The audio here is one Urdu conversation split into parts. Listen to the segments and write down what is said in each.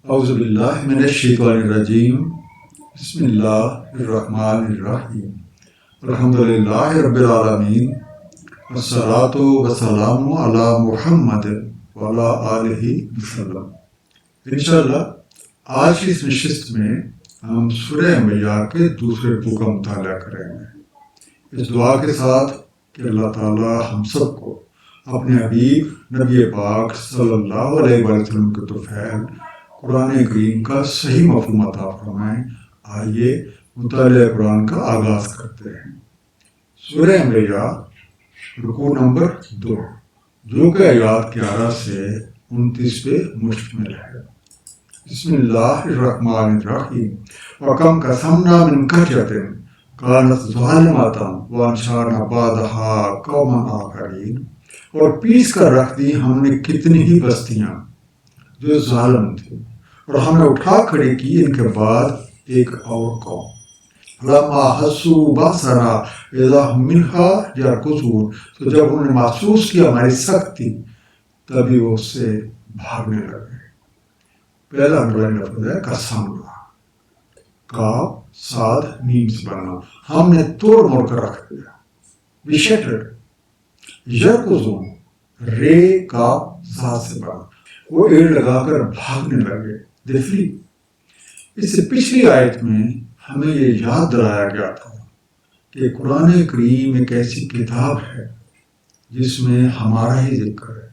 اعوذ باللہ من الشیطان الرجیم بسم اللہ الرحمن الرحیم الحمدللہ رب العالمین والصلاۃ والسلام علی محمد وعلی آلہ وسلم۔ انشاءاللہ آج کی اس نشست میں ہم سورہ انبیاء کے دوسرے رکوع کا مطالعہ کریں گے، اس دعا کے ساتھ کہ اللہ تعالی ہم سب کو اپنے حبیب نبی پاک صلی اللہ علیہ وسلم کے طفیل قرآن کریم کا صحیح مفہوم عطا فرمائیں۔ آئیے مطالعہ قرآن کا آغاز کرتے ہیں۔ سورہ انبیاء رکوع نمبر 2 جو کہ آیات 11 سے 29 پہ مشتمل ہے۔ بسم اللہ الرحمن الرحیم۔ وَكَمْ قَسَمْنَا مِنْ قَرْيَةٍ كَانَتْ ظَالِمَةً وَأَنشَأْنَا بَعْدَهَا قَوْمًا آخَرِينَ، اور پیس کر رکھ دی ہم نے کتنی ہی بستیاں جو ظالم تھیں، اور ہم نے اٹھا کھڑی کی ان کے بعد ایک اور قوم۔ فَلَمَّا أَحَسُّوا بَأْسَنَا إِذَا هُم مِنْهَا يَرْكُضُونَ، تو جب انہوں نے محسوس کیا ہماری سختی تبھی وہ اس سے بھاگنے لگے۔ پہلا انڈرلائن لفظ ہے قسمنا، کاف صاد میم سے بنا، ہم نے توڑ موڑ کر رکھ دیا۔ We shattered۔ یرکضون رے کاف صاد سے بنا، وہ ایڑ لگا کر بھاگنے لگے۔ They flee۔ اس سے پچھلی آیت میں ہمیں یہ یاد دلایا گیا تھا کہ قرآن کریم ایک ایسی کتاب ہے جس میں ہمارا ہی ذکر ہے،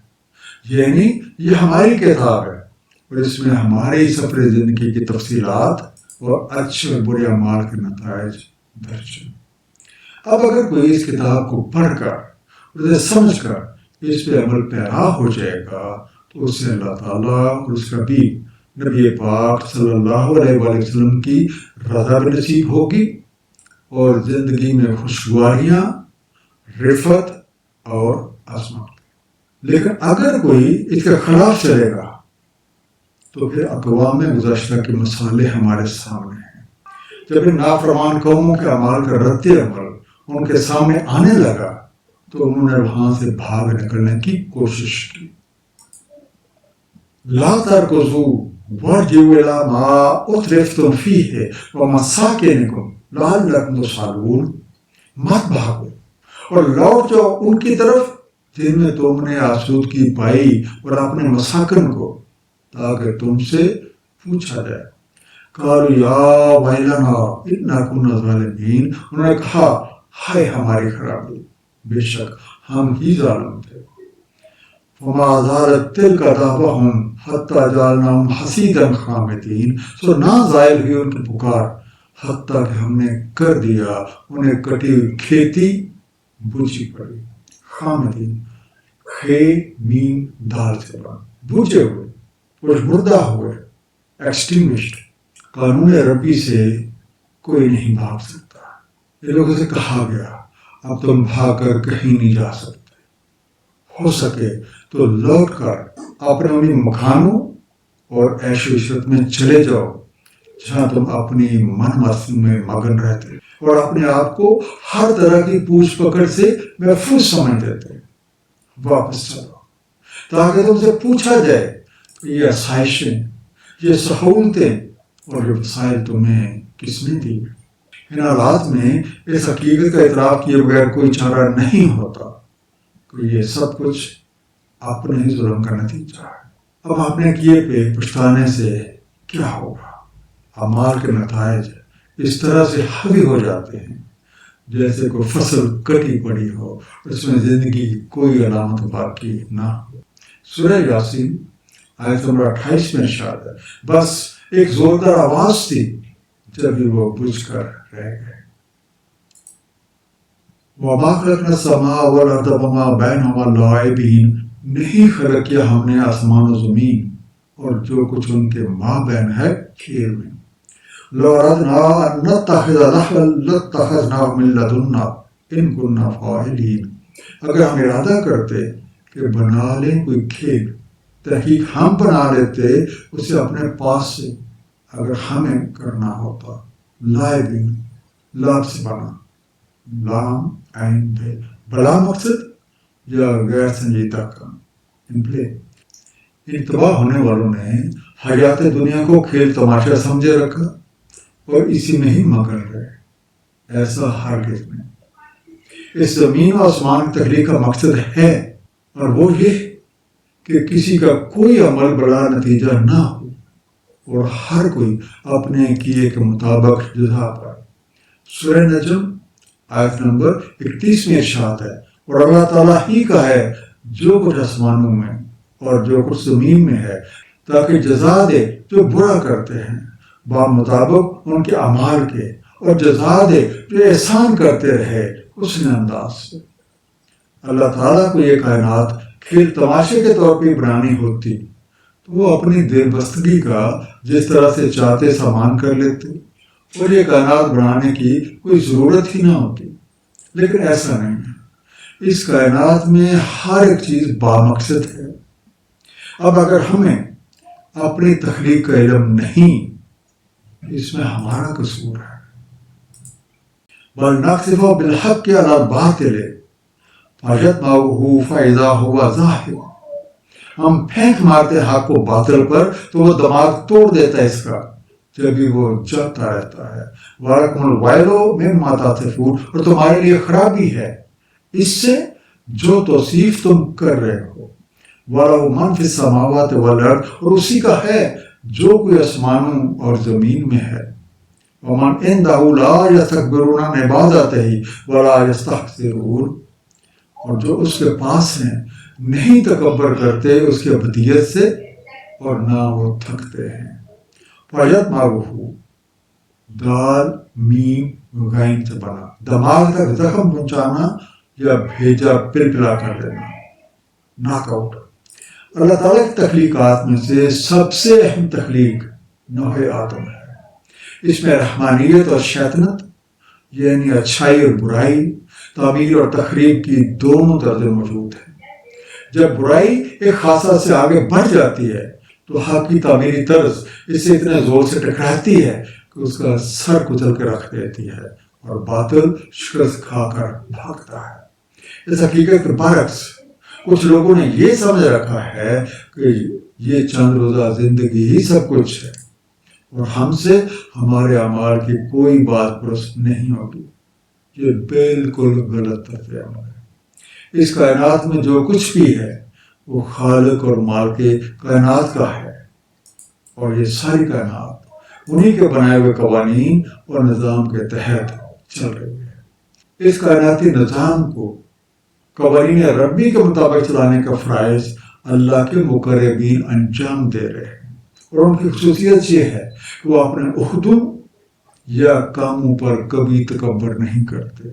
یعنی یہ ہماری کتاب ہے اور اس میں ہمارے سفر زندگی کی تفصیلات اور اچھے اور برے اعمال کے نتائج درج ہیں۔ اب اگر کوئی اس کتاب کو پڑھ کر اسے سمجھ کر اس پہ عمل پیرا ہو جائے گا تو اسے اللہ تعالیٰ اور اس کا بھی نبی پاک صلی اللہ علیہ وسلم کی رضا بھی نصیب ہوگی اور زندگی میں خوشگواریاں، رفت اور عظمت۔ لیکن اگر کوئی اس کے خلاف چلے گا تو پھر اقوام گزشتہ کے مسئلے ہمارے سامنے ہیں۔ جب ان نافرمان قوموں کے اعمال کا رد عمل ان کے سامنے آنے لگا تو انہوں نے وہاں سے بھاگ نکلنے کی کوشش کی۔ لا ترکضوا وارجعوا إلى ما أترفتم فيه ومساكنكم لعلكم تسألون، مت بھاگو اور لوٹ جاؤ ان کی طرف جن میں تم نے آسودگی پائی اور اپنے مساکن کو، تاکہ تم سے پوچھا جائے۔ قالوا یا ویلنا انا کنا ظالمین، انہوں نے کہا ہائے ہماری خرابی، بے شک ہم ہی ظالم تھے۔ وما زالت تلک دعواہم حتی جعلناہم حصیدا خامدین، سو نہ زائل ہوئی ان کی پکار حتیٰ کہ ہم نے کر دیا انہیں کٹی ہوئی کھیتی بجھی پڑی۔ خامدین خے میم دال سے بنا، بجھے ہوئے، کچھ مردہ ہوئے، ایکسٹنگوشڈ۔ قانون ربی سے کوئی نہیں بھاگ سکتا۔ یہ لوگوں سے کہا گیا اب تم بھاگ کر کہیں نہیں جا سکتے، ہو سکے تو لوٹ کر اپنے انہیں مکانوں اور عیش و عشرت میں چلے جاؤ جہاں تم اپنی من مستی میں مگن رہتے اور اپنے آپ کو ہر طرح کی پوچھ پکڑ سے محفوظ سمجھتے تھے۔ واپس چلو تاکہ تم سے پوچھا جائے یہ آسائشیں، یہ سہولتیں اور یہ وسائل تمہیں کس نے دی۔ ان حالات میں اس حقیقت کا اعتراف کیے بغیر کوئی چارہ نہیں ہوتا کہ یہ سب کچھ اپنے ہی ظلم کا نتیجہ ہے۔ اب اپنے کیے پہ پچھتانے سے کیا ہوگا؟ اعمال کے نتائج اس طرح سے حاوی ہو جاتے ہیں جیسے کوئی فصل کٹی پڑی ہو، اس میں زندگی کی کوئی علامت باقی نہ ہو۔ سورہ یاسین آیت نمبر 28 میں ارشاد ہے، بس ایک زوردار آواز تھی جب بھی وہ بجھ کر رہ گئے۔ وَمَا خَلَقْنَا السَّمَاءَ وَالْأَرْضَ وَمَا بَيْنَهُمَا لَاعِبِينَ، نہیں خلق کیا ہم نے آسمان و زمین اور جو کچھ ان کے مابین ہے کھیل میں۔ لَوْ أَرَدْنَا أَن نَّتَّخِذَ لَهْوًا لَّاتَّخَذْنَاهُ مِن لَّدُنَّا إِن كُنَّا فَاعِلِينَ، اگر ہم ارادہ کرتے کہ بنا لیں کوئی کھیل، تحقیق ہم بنا لیتے اسے اپنے پاس سے اگر ہمیں کرنا ہوتا۔ لائبین لاب سے بنا، لام عین دے، بلا مقصد یا غیر سنجیدہ کام، ان پلے۔ ان تباہ ہونے والوں نے حیات دنیا کو کھیل تماشا سمجھے رکھا اور اسی میں ہی مگن رہے. ایسا ہرگز نہیں. اس زمین و آسمان کی تخلیق کا مقصد ہے، اور وہ یہ کہ کسی کا کوئی عمل بڑا نتیجہ نہ ہو اور ہر کوئی اپنے کیے کے مطابق جزا پائے. سورہ نجم آیت نمبر 31 میں ارشاد ہے، اور اللہ تعالیٰ ہی کا ہے جو کچھ آسمانوں میں اور جو کچھ زمین میں ہے، تاکہ جزا دے جو برا کرتے ہیں مطابق ان کے اعمال کے، اور جزا دے جو احسان کرتے رہے حسن انداز سے. اللہ تعالیٰ کو یہ کائنات کھیل تماشے کے طور پہ بنانی ہوتی تو وہ اپنی دل بستگی کا جس طرح سے چاہتے سامان کر لیتے اور یہ کائنات بنانے کی کوئی ضرورت ہی نہ ہوتی. لیکن ایسا نہیں ہے. اس کائنات میں ہر ایک چیز بامقصد ہے. اب اگر ہمیں اپنی تخلیق کا علم نہیں، اس میں ہمارا قصور ہے. بل نقصف بالحق علی الباطل فیتبعہ فاذا هو زاہق. ہم پھینک مارتے حق کو باطل پر تو وہ دماغ توڑ دیتا ہے اس کا، جب بھی وہ جلتا رہتا ہے. وَلَكُمُ الْوَيْلُ مِمَّا تَصِفُونَ. اور تمہارے لیے خرابی ہے اس سے جو توصیف تم کر رہے ہو. وَلَهُ مَنْ فِي السَّمَاوَاتِ وَالْأَرْضِ. اور اسی کا ہے جو کوئی آسمانوں اور زمین میں ہے. وَمَنْ عِنْدَهُ لَا يَسْتَكْبِرُونَ عَنْ عِبَادَتِهِ وَلَا يَسْتَحْسِرُونَ. اور جو اس کے پاس ہیں نہیں تکبر کرتے اس کے عبودیت سے اور نہ وہ تھکتے ہیں. فَيَطْمَعُهُ دال میم غین سے بنا، دماغ تک زخم پہنچانا یا بھیجا پلپلا کر دینا، ناک آؤٹ. اللہ تعالیٰ کی تخلیقات میں سے سب سے اہم تخلیق نوح آدم ہے. اس میں رحمانیت اور شیطنت یعنی اچھائی اور برائی، تعمیر اور تخریب کی دونوں طرزیں موجود ہیں. جب برائی ایک خاصہ سے آگے بڑھ جاتی ہے تو حق کی تعمیری طرز اس سے اتنے زور سے ٹکراتی ہے کہ اس کا سر کچل کے رکھ دیتی ہے اور باطل شکست کھا کر بھاگتا ہے. اس حقیقت کے برعکس کچھ لوگوں نے یہ سمجھ رکھا ہے کہ یہ چند روزہ زندگی ہی سب کچھ ہے اور ہم سے ہمارے اعمال کی کوئی بات درست نہیں ہوگی. یہ بالکل غلط طرز عمل ہے. اس کائنات میں جو کچھ بھی ہے وہ خالق اور مالک کائنات کا ہے، اور یہ ساری کائنات انہی کے بنائے ہوئے قوانین اور نظام کے تحت چل رہی ہے. اس کائناتی نظام کو قوانین ربی کے مطابق چلانے کا فرائض اللہ کے مقربین انجام دے رہے ہیں، اور ان کی خصوصیت یہ ہے کہ وہ اپنے عہدوں یا کاموں پر کبھی تکبر نہیں کرتے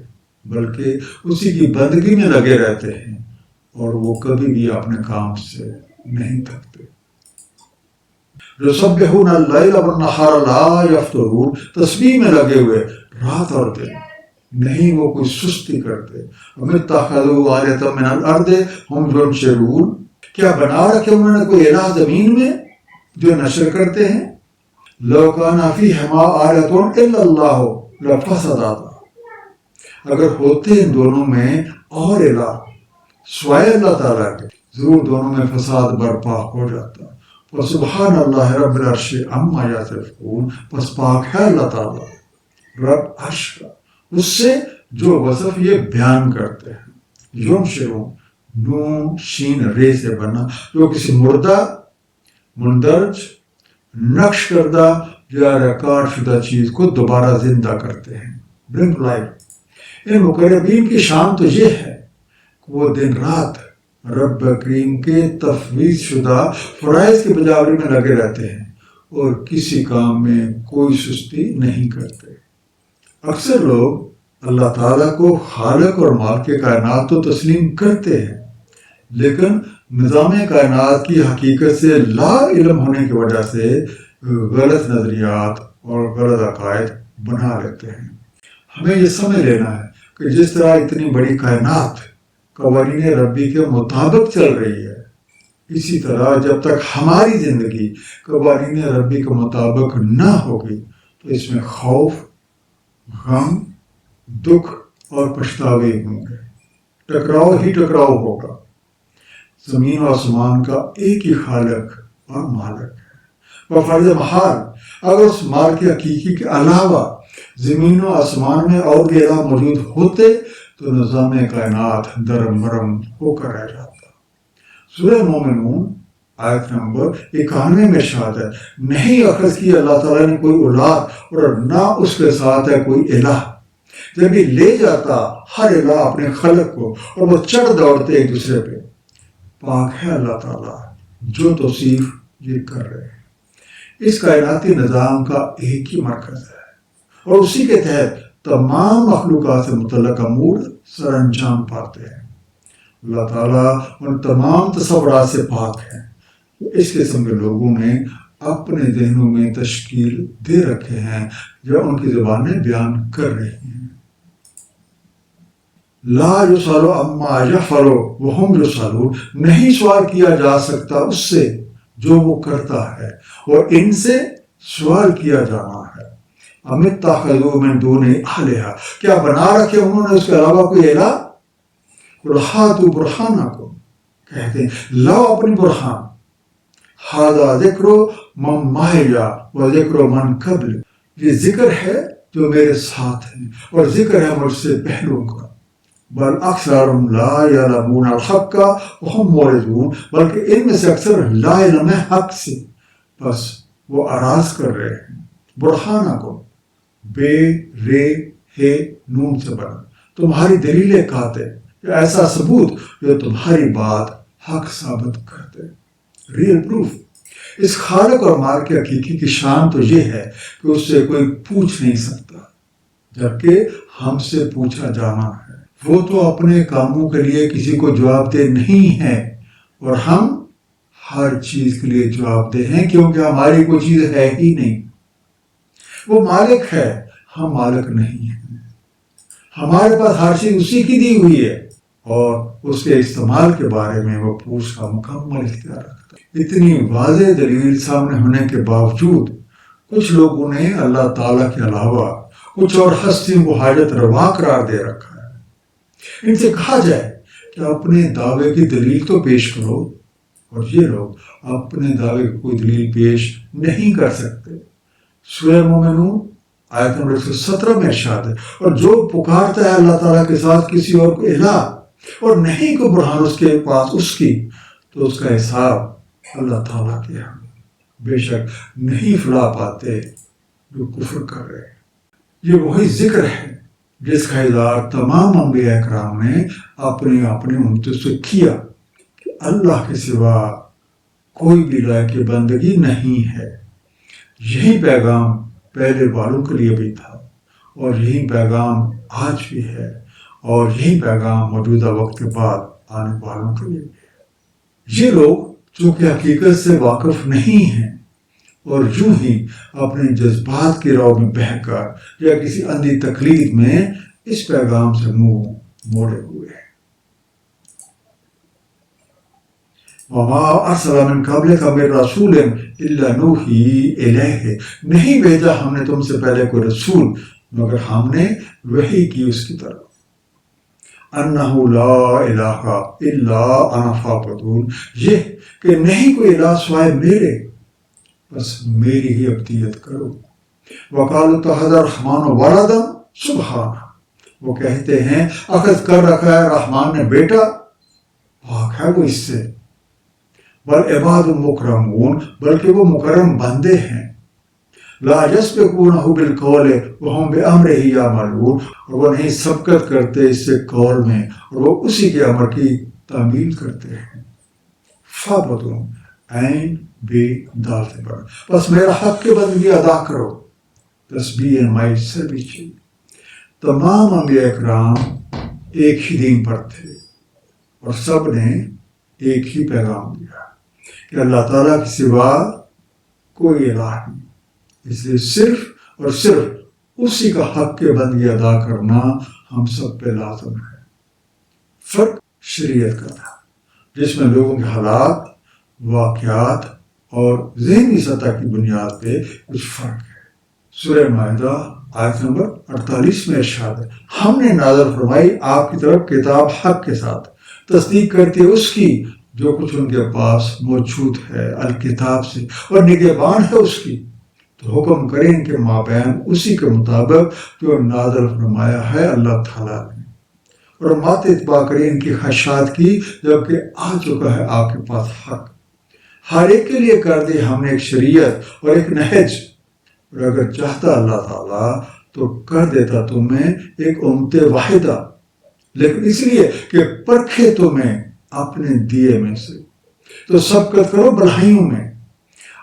بلکہ اسی کی بندگی میں لگے رہتے ہیں، اور وہ کبھی بھی اپنے کام سے نہیں تھکتے. یسبحون اللیل والنہار لا یفترون. تسبیح میں لگے ہوئے رات اور دن، نہیں وہ کوئی سستی کرتے. ام اتخذوا آلہۃ من الارض ہم ینشرون. کیا بنا رکھے انہوں نے کوئی الہ زمین میں جو نشر کرتے ہیں. لو کان فیہما آلہۃ الا اللہ لفسدتا. اگر ہوتے ان دونوں میں اور الہ سوائے اللہ تعالیٰ کے ضرور دونوں میں فساد برپا ہو جاتا. وسبحان اللہ رب العرش عما یصفون. پس پاک ہے اللہ تعالیٰ رب عرش کا اس سے جو وصف یہ بیان کرتے ہیں. ینشرون نون شین رے سے بنا، جو کسی مردہ، مندرج، نقش کردہ یا ریکارڈ شدہ چیز کو دوبارہ زندہ کرتے ہیں. برنگ لائف. ان مقربین کی شان تو یہ ہے کہ وہ دن رات رب کریم کے تفویض شدہ فرائض کی بجاوری میں لگے رہتے ہیں اور کسی کام میں کوئی سستی نہیں کرتے. اکثر لوگ اللہ تعالیٰ کو خالق اور مالک کائنات تو تسلیم کرتے ہیں، لیکن نظام کائنات کی حقیقت سے لا علم ہونے کی وجہ سے غلط نظریات اور غلط عقائد بنا لیتے ہیں. ہمیں یہ سمجھ لینا ہے کہ جس طرح اتنی بڑی کائنات قوانین ربی کے مطابق چل رہی ہے، اسی طرح جب تک ہماری زندگی قوانین ربی کے مطابق نہ ہوگی تو اس میں خوف، غم، دکھ اور پچھتاوے ہوں گے. ٹکراؤ ہی ٹکراؤ ہوگا. زمین و آسمان کا ایک ہی خالق اور مالک ہے. و فرض محال، اگر اس مال کے حقیقی کے علاوہ زمین و آسمان میں اور بھی الہ موجود ہوتے تو نظام کائنات درم برم ہو کر رہ جاتا۔ سورہ مومنون آیت نمبر 91 میں ارشاد ہے، نہیں اخذ کی اللہ تعالیٰ نے کوئی اولاد اور نہ اس کے ساتھ ہے کوئی الہ، جب یہ لے جاتا ہر الہ اپنے خلق کو اور وہ چڑھ دوڑتے ایک دوسرے پہ۔ پاک ہے اللہ تعالیٰ جو توصیف یہ کر رہے ہیں۔ اس کائناتی نظام کا ایک ہی مرکز ہے اور اسی کے تحت تمام مخلوقات سے متعلق امور سر انجام پاتے ہیں۔ اللہ تعالیٰ ان تمام تصورات سے پاک ہے۔ اس قسم کے لوگوں نے اپنے ذہنوں میں تشکیل دے رکھے ہیں جو ان کی زبانیں بیان کر رہی ہیں۔ لا یسأل عما یفعل وہم یسألون، نہیں سوال کیا جا سکتا اس سے جو وہ کرتا ہے اور ان سے سوال کیا جانا ہے۔ ام اتخذوا من دونہ آلہۃ، کیا بنا رکھے انہوں نے اس کے علاوہ کوئی الہ؟ قل ہاتوا برہانکم، کہتے ہیں لاؤ اپنی برہان۔ ھذا ذکر من معی و ذکر من قبل، یہ ذکر ہے جو میرے ساتھ ہے اور ذکر ہے مجھ سے پہلوں کا۔ بل اکثرهم لا یعلمون الحق وهم معرضون، بلکہ ان میں سے اکثر لا علم ہے حق سے، بس وہ اراض کر رہے ہیں۔ برہانکم بے رے ہے نون سے بنا، تمہاری دلیل کہتے یا ایسا ثبوت جو تمہاری بات حق ثابت کرتے، ریئل پروف۔ اس خالق اور مالک کے حقیقی کی شان تو یہ ہے کہ اس سے کوئی پوچھ نہیں سکتا جبکہ ہم سے پوچھا جانا ہے۔ وہ تو اپنے کاموں کے لیے کسی کو جواب دہ نہیں ہے اور ہم ہر چیز کے لیے جواب دہ ہیں کیونکہ ہماری کوئی چیز ہے ہی نہیں۔ وہ مالک ہے، ہم مالک نہیں ہیں۔ ہمارے پاس ہر چیز اسی کی دی ہوئی ہے اور اس کے استعمال کے بارے میں وہ پوچھ کا مکمل اختیار رکھتا ہے۔ اتنی واضح دلیل سامنے ہونے کے باوجود کچھ لوگوں نے اللہ تعالیٰ کے علاوہ کچھ اور ہستیوں کو حاجت روا قرار دے رکھا ہے۔ ان سے کہا جائے کہ اپنے دعوے کی دلیل تو پیش کرو، اور یہ لوگ اپنے دعوے کی کوئی دلیل پیش نہیں کر سکتے۔ سورہ مومنون آیت نمبر 117 میں ارشاد ہے، اور جو پکارتا ہے اللہ تعالیٰ کے ساتھ کسی اور کو الہ اور نہیں کو برہان اس کے پاس اس کی، تو اس کا حساب اللہ تعالیٰ کے ہاں بے شک نہیں فلاح پاتے جو کفر کر رہے ہیں۔ یہ وہی ذکر ہے جس کا اظہار تمام انبیاء اکرام نے اپنی امتوں سے کیا کہ اللہ کے سوا کوئی بھی لائق بندگی نہیں ہے۔ یہی پیغام پہلے والوں کے لیے بھی تھا اور یہی پیغام آج بھی ہے اور یہی پیغام موجودہ وقت کے بعد آنے والوں کے لیے بھی ہے۔ یہ لوگ جو کہ حقیقت سے واقف نہیں ہیں اور یوں ہی اپنے جذبات کی راہ میں بہہ کر یا کسی اندھی تقلید میں اس پیغام سے منہ موڑے ہوئے ہیں۔ وما ارسلنا من قبلک من رسول الا نوحی الیہ، نہیں بھیجا ہم نے تم سے پہلے کوئی رسول مگر ہم نے وحی کی اس کی طرف۔ انہ لا الہ الا انا فاعبدون، یہ کہ نہیں کوئی الہ سوائے میرے، بس میری ہی عبادت کرو۔ وقالوا اتخذ الرحمن ولدا، سبحانہ، وہ کہتے ہیں اخذ کر رکھا ہے رحمان نے بیٹا، پاک ہے وہ اس سے۔ بل عباد مکرمون، بلکہ وہ مکرم بندے ہیں۔ لا یسبقونہ بالقول وہم بامرہ یعملون، اور وہ نہیں سبقت کرتے اس سے قول میں اور وہ اسی کے امر کی تعمیل کرتے ہیں۔ فعبدون، عین بے دال سے پڑھا، بس میرا حق کی بندگی ادا کرو۔ تسبیح مائی سے بھی چاہیے۔ تمام انبیاء اکرام ایک ہی دین پر تھے اور سب نے ایک ہی پیغام دیا کہ اللہ تعالیٰ کے سوا کوئی الہ نہیں، اس لیے صرف اور صرف اسی کا حق کے بندگی ادا کرنا ہم سب پہ لازم ہے۔ فرق شریعت کا تھا جس میں لوگوں کے حالات، واقعات اور ذہنی سطح کی بنیاد پہ کچھ فرق ہے۔ سورہ مائدہ آیت نمبر 48 میں ارشاد ہے، ہم نے نازل فرمائی آپ کی طرف کتاب حق کے ساتھ، تصدیق کرتی ہے اس کی جو کچھ ان کے پاس موجود ہے الکتاب سے اور نگہبان ہے اس کی، تو حکم کریں ان کے مابین اسی کے مطابق جو نازل فرمایا ہے اللہ تعالیٰ نے، اور مات اتباع کریں ان کی خواہشات کی، جبکہ آ چکا ہے آپ کے پاس حق۔ ہر ایک کے لیے کر دی ہم نے ایک شریعت اور ایک نہج، اور اگر چاہتا اللہ تعالیٰ تو کر دیتا تمہیں ایک امت واحدہ، لیکن اس لیے کہ پرکھے تمہیں اپنے دیے میں سے، تو سبقت کرو بھلائیوں میں۔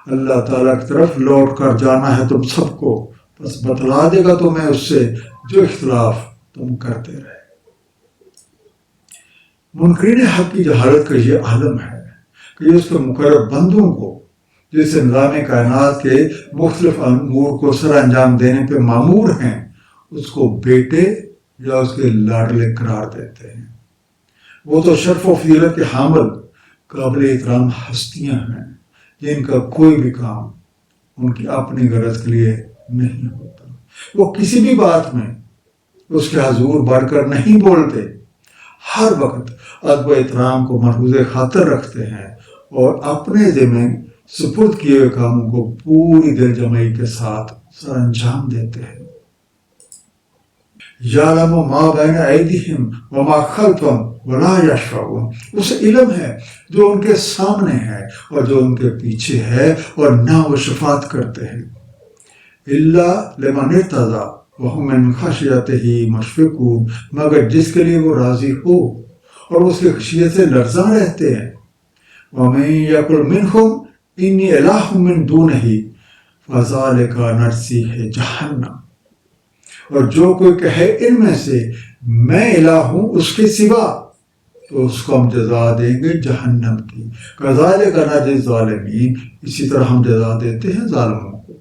اللہ تعالیٰ کی طرف لوٹ کر جانا ہے تم سب کو، بس بتلا دے گا تمہیں اس سے جو اختلاف تم کرتے رہے۔ منکرین حق کی جہالت کا یہ عالم ہے کہ یہ اس کے مقرب بندوں کو، جس نظام کائنات کے مختلف امور کو سر انجام دینے پہ مامور ہیں، اس کو بیٹے یا اس کے لاڈلے قرار دیتے ہیں۔ وہ تو شرف و فضیلت کے حامل قابل احترام ہستیاں ہیں جن کا کوئی بھی کام ان کی اپنی غرض کے لیے نہیں ہوتا۔ وہ کسی بھی بات میں اس کے حضور بڑھ کر نہیں بولتے، ہر وقت ادب و احترام کو مرکوز خاطر رکھتے ہیں اور اپنے ذمہ سپرد کیے ہوئے کاموں کو پوری دل جمعی کے ساتھ سر انجام دیتے ہیں۔ یعلم ما بین ایدیہم وما خلفہم ولا یشفعون، اس علم ہے جو ان کے سامنے ہے اور جو ان کے پیچھے ہے، اور نہ وہ شفاعت کرتے ہیں۔ الا لمن ارتضی وہم من خشیتہ مشفقون، مگر جس کے لیے وہ راضی ہو اور اس کی خشیت سے لرزاں رہتے ہیں۔ ومن یقل منہم انی الہ من دونہ فذلک نجزیہ جہنم، اور جو کوئی کہے ان میں سے میں الہ ہوں اس کے سوا، تو اس کو ہم جزا دیں گے جہنم کی۔ کذالک نجزی الظالمین، اسی طرح ہم جزا دیتے ہیں ظالموں کو۔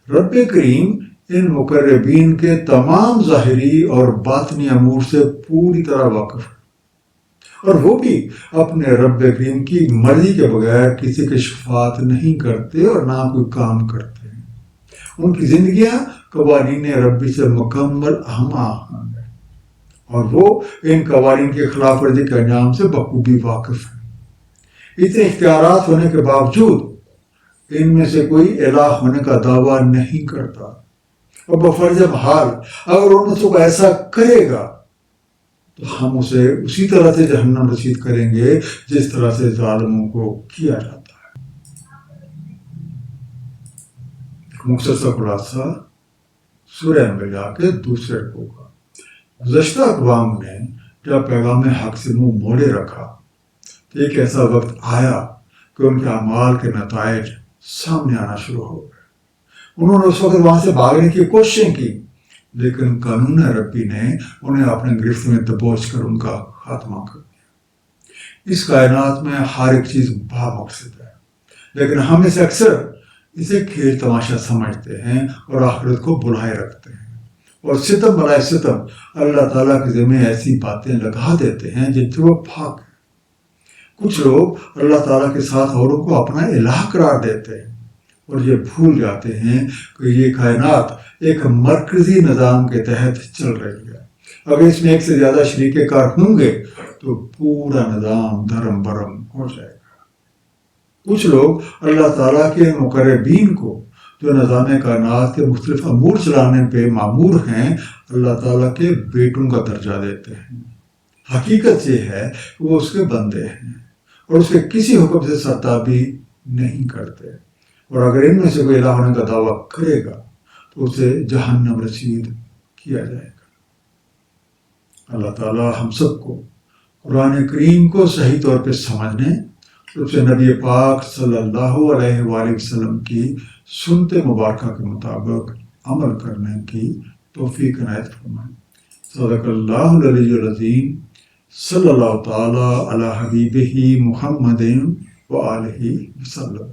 رب کریم ان مقربین کے تمام ظاہری اور باطنی امور سے پوری طرح واقف ہے، اور وہ بھی اپنے رب کریم کی مرضی کے بغیر کسی کی شفاعت نہیں کرتے اور نہ کوئی کام کرتے ہیں۔ ان کی زندگیاں قوانین ربی سے مکمل ہم آہنگ ہیں، اور وہ ان قوانین کی خلاف ورزی کے انجام سے بخوبی واقف ہیں۔ اتنے اختیارات ہونے کے باوجود ان میں سے کوئی الہ ہونے کا دعویٰ نہیں کرتا، اور بفرض محال اگر ان میں سے کوئی ایسا کرے گا تو ہم اسے اسی طرح سے جہنم رسید کریں گے جس طرح سے ظالموں کو کیا جاتا ہے۔ مختصر خلاصہ سورہ انبیاء کے دوسرے رکوع کا۔ گزشتہ اقوام نے جب پیغام حق سے منہ موڑے رکھا تو ایک ایسا وقت آیا کہ ان کے اعمال کے نتائج سامنے آنا شروع ہو گئے۔ انہوں نے اس وقت وہاں سے بھاگنے کی کوششیں کی، لیکن قانون ربی نے انہیں اپنے گرفت میں دبوچ کر ان کا خاتمہ کر دیا۔ اس کائنات میں ہر ایک چیز بامقصد ہے، لیکن ہم اکثر اسے کھیل تماشا سمجھتے ہیں اور آخرت کو بلائے رکھتے ہیں، اور ستم بلائے ستم اللہ تعالیٰ کے ذمہ ایسی باتیں لگا دیتے ہیں جن سے وہ پاک ہیں۔ کچھ لوگ اللہ تعالیٰ کے ساتھ اوروں کو اپنا الہ قرار دیتے ہیں اور یہ بھول جاتے ہیں کہ یہ کائنات ایک مرکزی نظام کے تحت چل رہی ہے۔ اگر اس میں ایک سے زیادہ شریک کار ہوں گے تو پورا نظام دھرم برم ہو جائے گا۔ کچھ لوگ اللہ تعالیٰ کے مقربین کو جو نظام کائنات کے مختلف امور چلانے پہ مامور ہیں اللہ تعالیٰ کے بیٹوں کا درجہ دیتے ہیں۔ حقیقت یہ ہے کہ وہ اس کے بندے ہیں اور اس کے کسی حکم سے سرتابی نہیں کرتے، اور اگر ان میں سے کوئی الہ ہونے کا دعویٰ کرے گا تو اسے جہنم رسید کیا جائے گا۔ اللہ تعالیٰ ہم سب کو قرآن کریم کو صحیح طور پہ سمجھنے، اس سے نبی پاک صلی اللہ علیہ وآلہ وسلم کی سنت مبارکہ کے مطابق عمل کرنے کی توفیق عنایت فرمائے۔ صدق اللہ العلی العظیم، صلی اللہ تعالی علی حبیبہ محمد وآلہ وسلم۔